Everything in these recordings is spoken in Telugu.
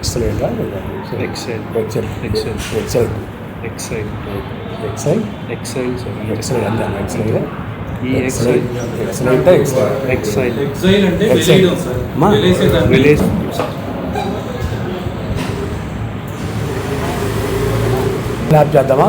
ఎక్సలెంట్ ల్యాబ్ చేద్దామా?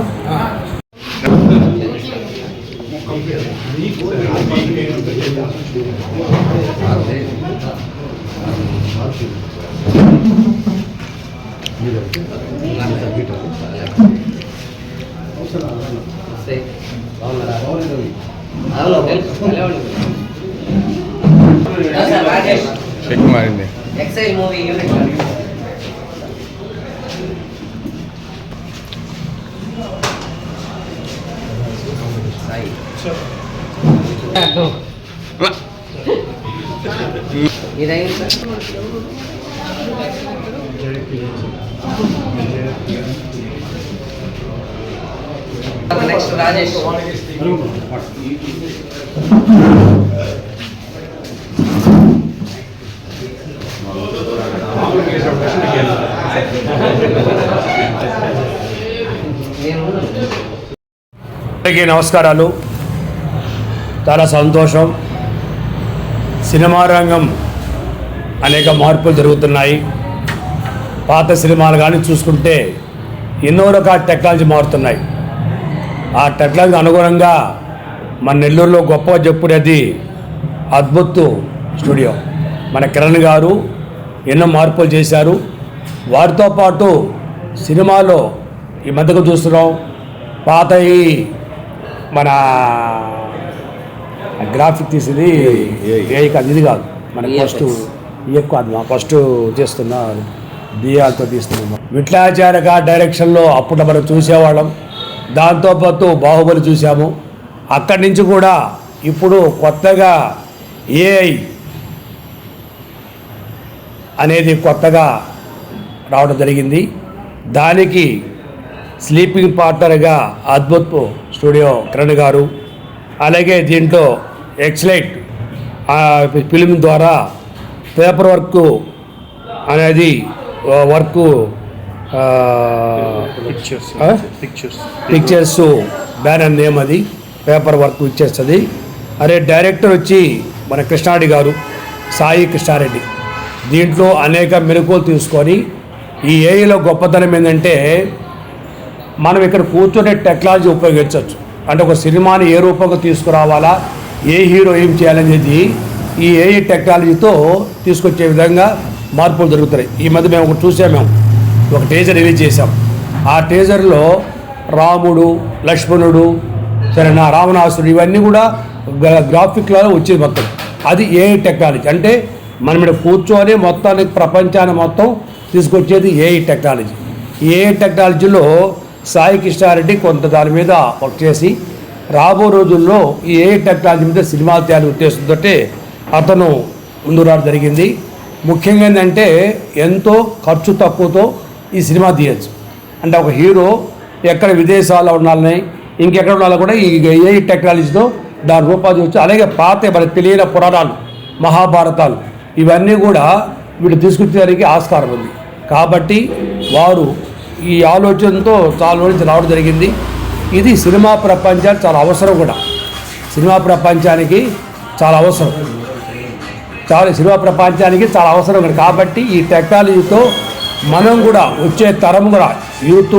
చెక్ మారింది. Exhale movie unit next Rajesh. అందరికీ నమస్కారాలు. చాలా సంతోషం. సినిమా రంగం అనేక మార్పులు జరుగుతున్నాయి. పాత సినిమాలు కానీ చూసుకుంటే ఎన్నో రకాల టెక్నాలజీ మారుతున్నాయి. ఆ టెక్నాలజీ అనుగుణంగా మన నెల్లూరులో గొప్ప చెప్పుడేది అద్భుత్ స్టూడియో. మన కిరణ్ గారు ఎన్నో మార్పులు చేశారు. వారితో పాటు సినిమాలో ఈ మధ్యకు చూస్తున్నాం, పాత మన గ్రాఫిక్ తీసేది ఏ కాదు, ఇది కాదు, మన ఫస్ట్ ఎక్కువ అది ఫస్ట్ చేస్తున్న బియ్యాలతో తీస్తున్నాం. విట్లాచారక డైరెక్షన్లో అప్పుడు మనం చూసేవాళ్ళం. దాంతోపాటు బాహుబలి చూసాము. అక్కడి నుంచి కూడా ఇప్పుడు కొత్తగా ఏఐ అనేది కొత్తగా రావడం జరిగింది. దానికి స్లీపింగ్ పార్ట్నర్గా అద్భుత్ స్టూడియో కిరణ్ గారు, అలాగే దీంట్లో ఎక్సలెంట్ ఫిల్మ్ ద్వారా పేపర్ వర్క్ అనేది వర్క్ పిక్చర్స్ బ్యానర్ నేమ్, అది పేపర్ వర్క్ ఇచ్చేస్తుంది. అదే డైరెక్టర్ వచ్చి మన కృష్ణారెడ్డి గారు, సాయి కృష్ణారెడ్డి. దీంట్లో అనేక మెరుగులు తీసుకొని ఈ ఏఐలో గొప్పతనం ఏంటంటే మనం ఇక్కడ కూర్చొని టెక్నాలజీ ఉపయోగించవచ్చు. అంటే ఒక సినిమాని ఏ రూపంగా తీసుకురావాలా, ఏ హీరో ఏం చేయాలనేది ఈ ఏఐ టెక్నాలజీతో తీసుకొచ్చే విధంగా మార్పులు జరుగుతాయి. ఈ మధ్య మేము ఒకటి చూసాము, ఒక టీజర్ రిలీజ్ చేసాం. ఆ టీజర్లో రాముడు, లక్ష్మణుడు, సరేనా, రావణాసురుడు ఇవన్నీ కూడా గ్రాఫిక్లో వచ్చేది మొత్తం. అది ఏఐ టెక్నాలజీ. అంటే మనం ఇక్కడ కూర్చొని మొత్తానికి ప్రపంచాన్ని మొత్తం తీసుకొచ్చేది ఏఐ టెక్నాలజీ. ఈ ఏఐ టెక్నాలజీలో సాయి కృష్ణారెడ్డి కొంత దాని మీద వర్క్ చేసి రాబో రోజుల్లో ఈ ఏఐ టెక్నాలజీ మీద సినిమాలు తయారు ఉద్దేశంతో అతను ముందు రావడం జరిగింది. ముఖ్యంగా ఏంటంటే ఎంతో ఖర్చు తక్కువతో ఈ సినిమా తీయచ్చు. అంటే ఒక హీరో ఎక్కడ విదేశాల్లో ఉండాలని, ఇంకెక్కడ ఉండాలో కూడా ఈ ఏఐ టెక్నాలజీతో దాని రూపాదివచ్చు. అలాగే పాత మనకు తెలియని పురాణాలు, మహాభారతాలు ఇవన్నీ కూడా వీళ్ళు తీసుకొచ్చేదానికి ఆస్కారం ఉంది. కాబట్టి వారు ఈ ఆలోచనతో చాలా నుంచి రావడం జరిగింది. ఇది సినిమా ప్రపంచానికి చాలా అవసరం కూడా. సినిమా ప్రపంచానికి చాలా అవసరం, సినిమా ప్రపంచానికి చాలా అవసరం కూడా. కాబట్టి ఈ టెక్నాలజీతో మనం కూడా వచ్చే తరం కూడా యూత్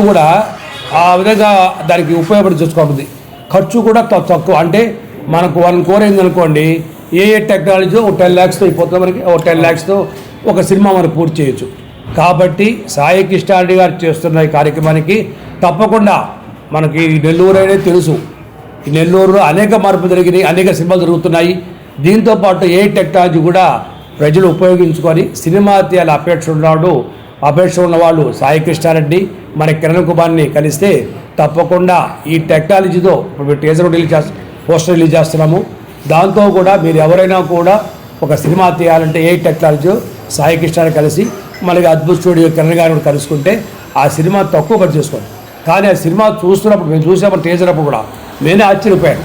కూడా ఆ విధంగా దానికి ఉపయోగపడి చూసుకోవాలి. ఖర్చు కూడా తక్కువ. అంటే మనకు 1 crore అయిందనుకోండి, ఏ టెక్నాలజీ ఒక 10 lakhsతో అయిపోతుంది. మనకి ఒక 10 lakhsతో ఒక సినిమా మనం పూర్తి చేయొచ్చు. కాబట్టి సాయి కృష్ణారెడ్డి గారు చేస్తున్న ఈ కార్యక్రమానికి తప్పకుండా మనకి నెల్లూరు అనేది తెలుసు. ఈ నెల్లూరులో అనేక మార్పులు జరిగినాయి, అనేక సినిమాలు జరుగుతున్నాయి. దీంతోపాటు ఏ టెక్నాలజీ కూడా ప్రజలు ఉపయోగించుకొని సినిమా తీయాల అపేక్ష ఉన్నవాళ్ళు సాయి కృష్ణారెడ్డి, మన కిరణ్ కుమార్ని కలిస్తే తప్పకుండా ఈ టెక్నాలజీతో ఇప్పుడు టీజర్ పోస్టర్ రిలీజ్ చేస్తున్నాము. దాంతో కూడా మీరు ఎవరైనా కూడా ఒక సినిమా తీయాలంటే ఏ టెక్నాలజీ సాయి కృష్ణారెడ్డి కలిసి మనకి అద్భుత్ స్టూడియో కిరణ్ గారిని కలుసుకుంటే ఆ సినిమా తక్కువ ఖర్చు చేసుకోండి. కానీ ఆ సినిమా చూస్తున్నప్పుడు మేము చూసాము టీజర్ అప్పుడు కూడా నేనే ఆశ్చర్యపోయాను.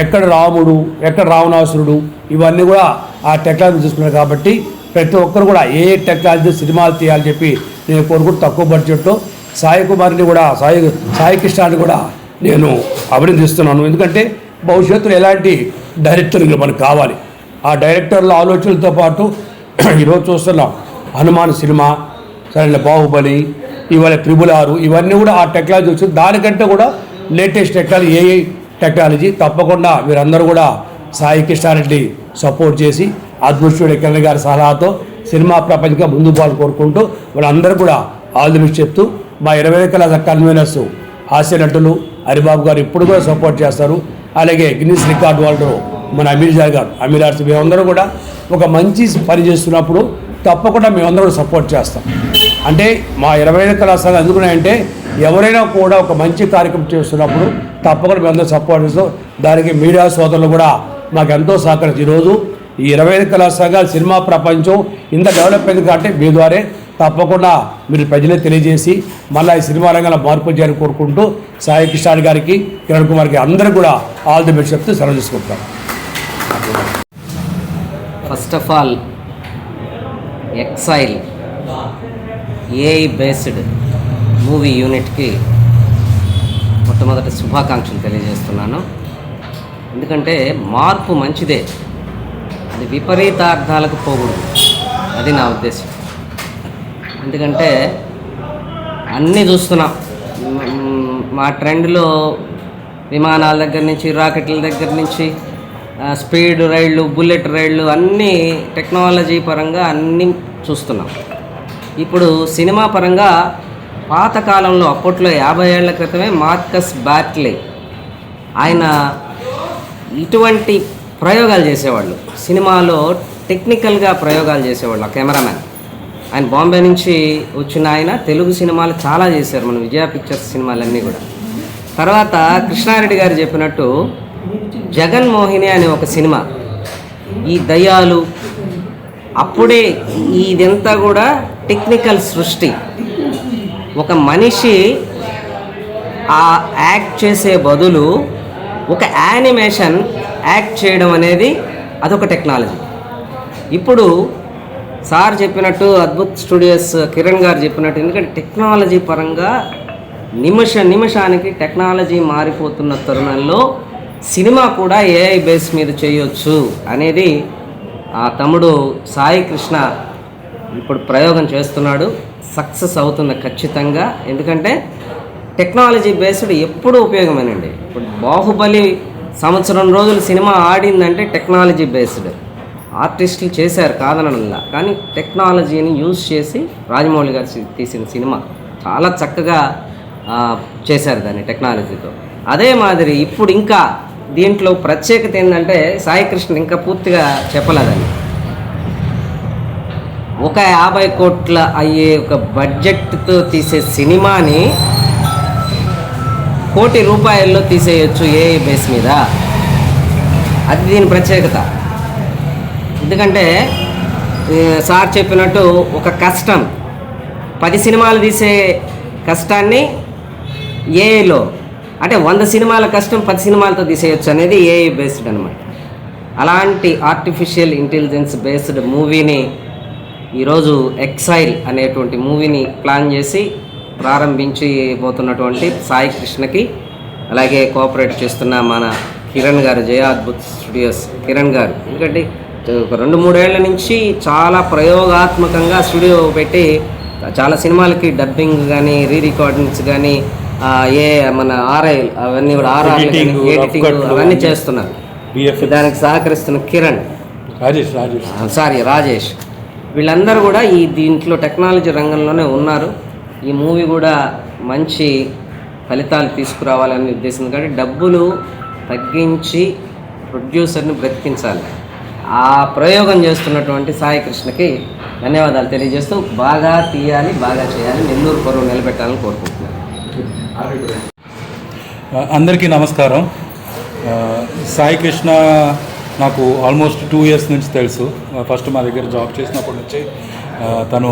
ఎక్కడ రాముడు, ఎక్కడ రావణాసురుడు ఇవన్నీ కూడా ఆ టెక్నాలజీ చూసుకున్నారు. కాబట్టి ప్రతి ఒక్కరు కూడా ఏ టెక్నాలజీ సినిమాలు తీయాలని చెప్పి నేను కోరుకుంటూ తక్కువ బడ్జెట్లో సాయి కుమార్ని కూడా సాయి కృష్ణాన్ని కూడా నేను అభినందిస్తున్నాను. ఎందుకంటే భవిష్యత్తులో ఎలాంటి డైరెక్టర్లు మనకు కావాలి. ఆ డైరెక్టర్ల ఆలోచనలతో పాటు ఈరోజు చూస్తున్నాం హనుమాన్ సినిమా, సరే బాహుబలి, ఇవాళ 666 ఇవన్నీ కూడా ఆ టెక్నాలజీ వచ్చింది. దానికంటే కూడా లేటెస్ట్ టెక్నాలజీ ఏఐ టెక్నాలజీ. తప్పకుండా మీరందరూ కూడా సాయి కృష్ణారెడ్డి సపోర్ట్ చేసి అద్భుతుడు కిరణ్ గారి సలహాతో సినిమా ప్రపంచంగా ముందుకు పోవాలని కోరుకుంటూ వాళ్ళందరూ కూడా ఆల్ ది బెస్ట్ చెప్తూ మా 20 కళ కన్వీనర్స్ హాస్య నటులు హరిబాబు గారు ఇప్పుడు కూడా సపోర్ట్ చేస్తారు. అలాగే గిన్నిస్ రికార్డ్ వాళ్ళు మన అమీర్ గారు ఆర్ట్స్ మేమందరం కూడా ఒక మంచి పని చేస్తున్నప్పుడు తప్పకుండా మేమందరం సపోర్ట్ చేస్తాం. అంటే మా 25 కళాశాల ఎందుకున్నాయంటే ఎవరైనా కూడా ఒక మంచి కార్యక్రమం చేస్తున్నప్పుడు తప్పకుండా మేమందరం సపోర్ట్ చేస్తాం. దానికి మీడియా సోదరులు కూడా మాకు ఎంతో సహకరించి ఈరోజు ఈ 25 కళాశాల సినిమా ప్రపంచం ఇంత డెవలప్ అయింది కాబట్టి మీ ద్వారే తప్పకుండా మీరు ప్రజలకు తెలియజేసి మళ్ళీ ఈ సినిమా రంగంలో మార్పు చేయాలని కోరుకుంటూ సాయి కృష్ణ గారికి కిరణ్ కుమార్కి అందరూ కూడా ఆల్ ది బెస్ట్ చెప్తూ సెలవు తీసుకుంటాం. First of all exhale AI based movie యూనిట్కి మొట్టమొదటి శుభాకాంక్షలు తెలియజేస్తున్నాను. ఎందుకంటే మార్పు మంచిదే, అది విపరీతార్థాలకు పోకూడదు, అది నా ఉద్దేశం. ఎందుకంటే అన్నీ చూస్తున్నాం, మా ట్రెండ్లో విమానాల దగ్గర నుంచి రాకెట్ల దగ్గర నుంచి స్పీడ్ రైళ్ళు, బుల్లెట్ రైళ్ళు అన్నీ టెక్నాలజీ పరంగా అన్నీ చూస్తున్నాం. ఇప్పుడు సినిమా పరంగా పాతకాలంలో అప్పట్లో 50 ఏళ్ల క్రితమే మార్కస్ బార్ట్లే ఆయన ఇటువంటి ప్రయోగాలు చేసేవాళ్ళు, సినిమాలో టెక్నికల్గా ప్రయోగాలు చేసేవాళ్ళు. ఆ కెమెరామ్యాన్ ఆయన బాంబే నుంచి వచ్చిన ఆయన తెలుగు సినిమాలు చాలా చేశారు, మన విజయ పిక్చర్స్ సినిమాలన్నీ కూడా. తర్వాత కృష్ణారెడ్డి గారు చెప్పినట్టు జగన్మోహిని అనే ఒక సినిమా, ఈ దయ్యాలు అప్పుడే ఇదంతా కూడా టెక్నికల్ సృష్టి. ఒక మనిషి ఆ యాక్ట్ చేసే బదులు ఒక యానిమేషన్ యాక్ట్ చేయడం అనేది అదొక టెక్నాలజీ. ఇప్పుడు సార్ చెప్పినట్టు అద్భుత్ స్టూడియోస్ కిరణ్ గారు చెప్పినట్టు, ఎందుకంటే టెక్నాలజీ పరంగా నిమిషానికి టెక్నాలజీ మారిపోతున్న తరుణంలో సినిమా కూడా ఏఐ బేస్ మీద చేయొచ్చు అనేది ఆ తమ్ముడు సాయి కృష్ణ ఇప్పుడు ప్రయోగం చేస్తున్నాడు. సక్సెస్ అవుతుంది ఖచ్చితంగా, ఎందుకంటే టెక్నాలజీ బేస్డ్ ఎప్పుడూ ఉపయోగమేనండి. ఇప్పుడు బాహుబలి సంవత్సరం రోజులు సినిమా ఆడిందంటే టెక్నాలజీ బేస్డ్, ఆర్టిస్టులు చేశారు కాదనలా, కానీ టెక్నాలజీని యూజ్ చేసి రాజమౌళి గారు తీసిన సినిమా చాలా చక్కగా చేశారు దాన్ని టెక్నాలజీతో. అదే మాదిరి ఇప్పుడు ఇంకా దీంట్లో ప్రత్యేకత ఏంటంటే సాయి కృష్ణ ఇంకా పూర్తిగా చెప్పలేదని, ఒక 50 కోట్ల అయ్యే ఒక బడ్జెట్తో తీసే సినిమాని ₹1 కోటి తీసేయచ్చు ఏఐ బేస్ మీద. అది దీని ప్రత్యేకత. ఎందుకంటే సార్ చెప్పినట్టు ఒక కష్టం 10 సినిమాలు తీసే కష్టాన్ని ఏఐలో అంటే 100 సినిమాల కష్టం 10 సినిమాలతో తీసేయచ్చు అనేది ఏఐ బేస్డ్ అనమాట. అలాంటి ఆర్టిఫిషియల్ ఇంటెలిజెన్స్ బేస్డ్ మూవీని ఈరోజు ఎక్సైల్ అనేటువంటి మూవీని ప్లాన్ చేసి ప్రారంభించబోతున్నటువంటి సాయి కృష్ణకి, అలాగే కోఆపరేట్ చేస్తున్న మన కిరణ్ గారు, జయ అద్భుత్ స్టూడియోస్ కిరణ్ గారు, ఎందుకంటే ఒక 2-3 ఏళ్ల నుంచి చాలా ప్రయోగాత్మకంగా స్టూడియో పెట్టి చాలా సినిమాలకి డబ్బింగ్ కానీ, రికార్డింగ్స్ కానీ, మన ఆర్ఐ అవన్నీ కూడా ఎడిటింగ్ అవన్నీ చేస్తున్నారు. దానికి సహకరిస్తున్న కిరణ్, రాజేష్ వీళ్ళందరూ కూడా దీంట్లో టెక్నాలజీ రంగంలోనే ఉన్నారు. ఈ మూవీ కూడా మంచి ఫలితాలు తీసుకురావాలనే ఉద్దేశం, కాబట్టి డబ్బులు తగ్గించి ప్రొడ్యూసర్ని బ్రతికించాలి. ఆ ప్రయోగం చేస్తున్నటువంటి సాయి కృష్ణకి ధన్యవాదాలు తెలియజేస్తూ, బాగా తీయాలి, బాగా చేయాలి, నెల్లూరు పరువు నిలబెట్టాలని కోరుకుంటున్నాను. అందరికీ నమస్కారం. సాయి కృష్ణ నాకు ఆల్మోస్ట్ 2 years నుంచి తెలుసు. ఫస్ట్ మా దగ్గర జాబ్ చేసినప్పటి నుంచి తను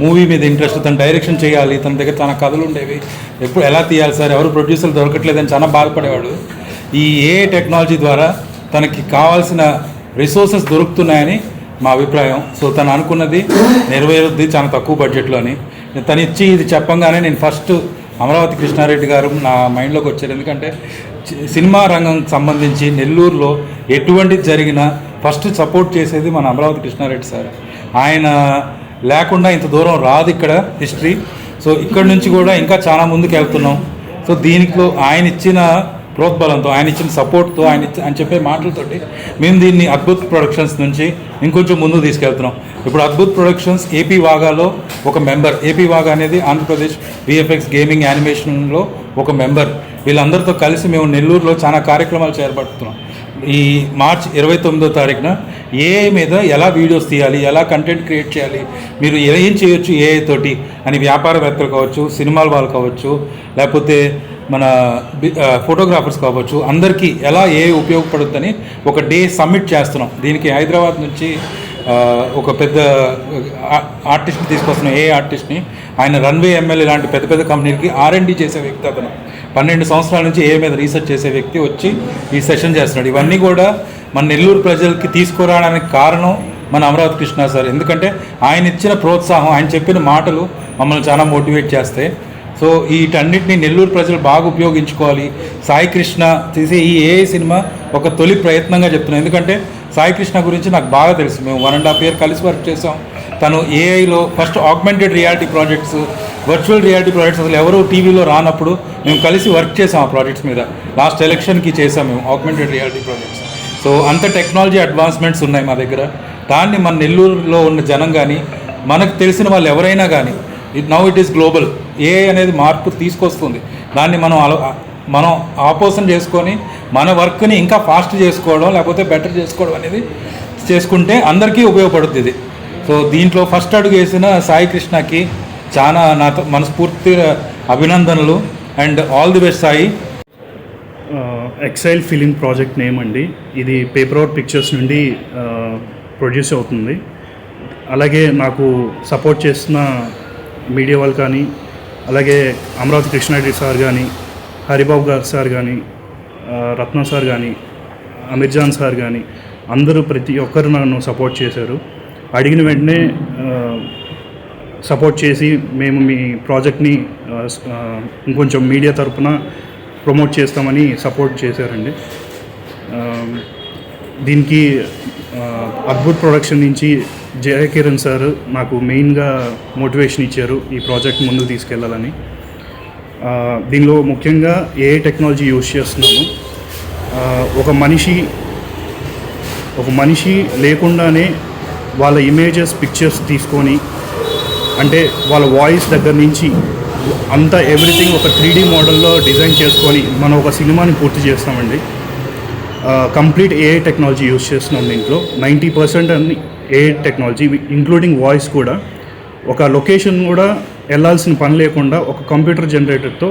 మూవీ మీద ఇంట్రెస్ట్, తను డైరెక్షన్ చేయాలి, తన దగ్గర తన కథలు ఉండేవి, ఎప్పుడు ఎలా తీయాలి సార్, ఎవరు ప్రొడ్యూసర్లు దొరకట్లేదని చాలా బాధపడేవాడు. ఈ ఏ టెక్నాలజీ ద్వారా తనకి కావాల్సిన రిసోర్సెస్ దొరుకుతున్నాయని మా అభిప్రాయం. సో తను అనుకున్నది నెరవేరుద్ది చాలా తక్కువ బడ్జెట్లోని. తను ఇచ్చి ఇది చెప్పంగానే నేను ఫస్ట్ అమరావతి కృష్ణారెడ్డి గారు నా మైండ్లోకి వచ్చారు. ఎందుకంటే సినిమా రంగం సంబంధించి నెల్లూరులో ఎటువంటిది జరిగినా ఫస్ట్ సపోర్ట్ చేసేది మన అమరావతి కృష్ణారెడ్డి సార్. ఆయన లేకుండా ఇంత దూరం రాదు ఇక్కడ హిస్టరీ. సో ఇక్కడ నుంచి కూడా ఇంకా చాలా ముందుకు వెళ్తున్నాం. సో దీనిలో ఆయన ఇచ్చిన ప్రోద్బలంతో, ఆయన ఇచ్చిన సపోర్ట్తో, ఆయన చెప్పే మాటలతోటి మేము దీన్ని అద్భుత్ ప్రొడక్షన్స్ నుంచి ఇంకొంచెం ముందుకు తీసుకెళ్తున్నాం. ఇప్పుడు అద్భుత్ ప్రొడక్షన్స్ ఏపీ వాగాలో ఒక మెంబర్. ఏపీ వాగా అనేది ఆంధ్రప్రదేశ్ విఎఫ్ఎక్స్ గేమింగ్ యానిమేషన్లో ఒక మెంబర్. వీళ్ళందరితో కలిసి మేము నెల్లూరులో చాలా కార్యక్రమాలు చేపడుతున్నాం. ఈ మార్చ్ 29వ తారీఖున ఏఐ మీద ఎలా వీడియోస్ తీయాలి, ఎలా కంటెంట్ క్రియేట్ చేయాలి, మీరు ఏం చేయొచ్చు ఏఐ తోటి అని వ్యాపారవేత్తలు కావచ్చు, సినిమాల వాళ్ళు కావచ్చు, లేకపోతే మన ఫోటోగ్రాఫర్స్ కావచ్చు, అందరికీ ఎలా ఏఐ ఉపయోగపడుతుందని ఒక డే సబ్మిట్ చేస్తున్నాం. దీనికి హైదరాబాద్ నుంచి ఒక పెద్ద ఆర్టిస్ట్ని తీసుకొస్తున్నాం, ఏఐ ఆర్టిస్ట్ని. ఆయన రన్వే ఎంఎల్ ఇలాంటి పెద్ద పెద్ద కంపెనీలకి R&D చేసే వ్యక్తి. అతను 12 సంవత్సరాల నుంచి ఏ మీద రీసెర్చ్ చేసే వ్యక్తి వచ్చి ఈ సెషన్ చేస్తున్నాడు. ఇవన్నీ కూడా మన నెల్లూరు ప్రజలకి తీసుకురావడానికి కారణం మన అమరావతి కృష్ణ సార్. ఎందుకంటే ఆయన ఇచ్చిన ప్రోత్సాహం, ఆయన చెప్పిన మాటలు మమ్మల్ని చాలా మోటివేట్ చేస్తాయి. సో వీటన్నిటిని నెల్లూరు ప్రజలు బాగా ఉపయోగించుకోవాలి. సాయి కృష్ణ తీసే ఈ ఏఐ సినిమా ఒక తొలి ప్రయత్నంగా చెప్తున్నాను. ఎందుకంటే సాయి కృష్ణ గురించి నాకు బాగా తెలుసు. మేము 1.5 year కలిసి వర్క్ చేసాం. తను ఏఐలో first augmented reality projects, virtual reality projects అసలు ఎవరు టీవీలో రానప్పుడు మేము కలిసి వర్క్ చేసాం ఆ ప్రాజెక్ట్స్ మీద. లాస్ట్ ఎలక్షన్కి చేసాం మేము ఆగ్మెంటెడ్ రియాలిటీ ప్రాజెక్ట్స్. సో అంత టెక్నాలజీ అడ్వాన్స్మెంట్స్ ఉన్నాయి మా దగ్గర. దాన్ని మన నెల్లూరులో ఉన్న జనం కానీ, మనకు తెలిసిన వాళ్ళు ఎవరైనా కానీ, now it is global. AI అనేది మార్పు తీసుకొస్తుంది. దాన్ని మనం ఆపోజన్ చేసుకొని మన వర్క్ని ఇంకా ఫాస్ట్ చేసుకోవడం, లేకపోతే బెటర్ చేసుకోవడం అనేది చేసుకుంటే అందరికీ ఉపయోగపడుతుంది ఇది. సో దీంట్లో ఫస్ట్ అడుగు వేసిన సాయి కృష్ణకి చాలా నాతో మనస్ఫూర్తి అభినందనలు and all the best Sai. Exhale film project name అండి. ఇది పేపర్ అవుట్ పిక్చర్స్ నుండి ప్రొడ్యూస్ అవుతుంది. అలాగే నాకు సపోర్ట్ చేస్తున్న మీడియా వాళ్ళు కానీ, అలాగే అమరావతి కృష్ణారెడ్డి సార్ కానీ, హరిబాబు గారు సార్ కానీ, రత్న సార్ కానీ, అమీర్జాన్ సార్ కానీ, అందరూ ప్రతి ఒక్కరు నన్ను సపోర్ట్ చేశారు. అడిగిన వెంటనే సపోర్ట్ చేసి మేము మీ ప్రాజెక్ట్ని ఇంకొంచెం మీడియా తరపున ప్రమోట్ చేస్తామని సపోర్ట్ చేశారండి. దీనికి అద్భుత్ ప్రొడక్షన్ నుంచి జయ కిరణ్ సార్ నాకు మెయిన్గా మోటివేషన్ ఇచ్చారు ఈ ప్రాజెక్ట్ ముందుకు తీసుకెళ్ళాలని. దీనిలో ముఖ్యంగా ఏఐ టెక్నాలజీ యూజ్ చేస్తున్నాము. ఒక మనిషి లేకుండానే వాళ్ళ ఇమేజెస్, పిక్చర్స్ తీసుకొని, అంటే వాళ్ళ వాయిస్ దగ్గర నుంచి అంతా ఎవ్రీథింగ్ ఒక 3D మోడల్లో డిజైన్ చేసుకొని మనం ఒక సినిమాని పూర్తి చేస్తామండి. కంప్లీట్ ఏఐ టెక్నాలజీ యూజ్ చేస్తున్నాం. దీంట్లో 90% అన్ని ఏఐ టెక్నాలజీ, ఇంక్లూడింగ్ వాయిస్ కూడా. ఒక లొకేషన్ కూడా వెళ్ళాల్సిన పని లేకుండా ఒక కంప్యూటర్ జనరేటర్తో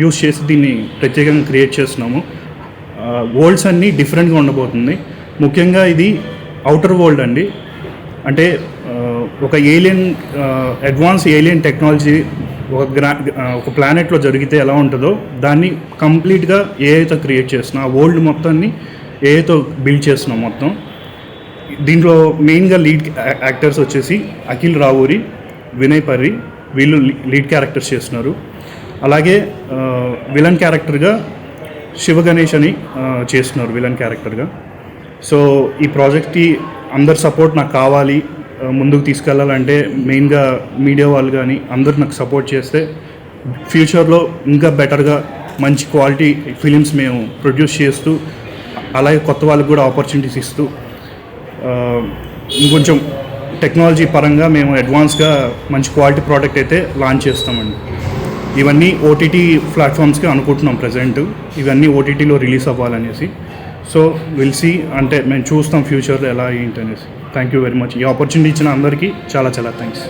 యూజ్ చేసి దీన్ని ప్రత్యేకంగా క్రియేట్ చేస్తున్నాము. వరల్డ్స్ అన్నీ డిఫరెంట్గా ఉండబోతుంది. ముఖ్యంగా ఇది అవుటర్ వరల్డ్ అండి. అంటే ఒక ఏలియన్, అడ్వాన్స్ ఏలియన్ టెక్నాలజీ ఒక ప్లానెట్లో జరిగితే ఎలా ఉంటుందో దాన్ని కంప్లీట్గా ఏఐతో క్రియేట్ చేస్తున్నాం. ఆ వరల్డ్ మొత్తాన్ని ఏఐతో బిల్డ్ చేస్తున్నాం మొత్తం. దీంట్లో మెయిన్గా లీడ్ యాక్టర్స్ వచ్చేసి అఖిల్ రావూరి, వినయ్ పర్రి, వీళ్ళు లీడ్ క్యారెక్టర్స్ చేస్తున్నారు. అలాగే విలన్ క్యారెక్టర్గా శివ గణేష్ అని చేస్తున్నారు విలన్ క్యారెక్టర్గా. సో ఈ ప్రాజెక్ట్కి అందరి సపోర్ట్ నాకు కావాలి. ముందుకు తీసుకెళ్ళాలంటే మెయిన్గా మీడియా వాళ్ళు కానీ అందరూ నాకు సపోర్ట్ చేస్తే ఫ్యూచర్లో ఇంకా బెటర్గా మంచి క్వాలిటీ ఫిలిమ్స్ మేము ప్రొడ్యూస్ చేస్తూ, అలాగే కొత్త వాళ్ళకి కూడా ఆపర్చునిటీస్ ఇస్తూ, ఇంకొంచెం టెక్నాలజీ పరంగా మేము అడ్వాన్స్గా మంచి క్వాలిటీ ప్రోడక్ట్ అయితే లాంచ్ చేస్తామండి. ఇవన్నీ ఓటీటీ ప్లాట్ఫామ్స్కి అనుకుంటున్నాం ప్రజెంట్. ఇవన్నీ ఓటీటీలో రిలీజ్ అవ్వాలనేసి. సో విల్ సీ, అంటే మేము చూస్తాం ఫ్యూచర్లో ఎలా ఏంటి అనేసి. Thank you very much. ఈ ఆపర్చునిటీ ఇచ్చిన అందరికీ చాలా చాలా థ్యాంక్స్.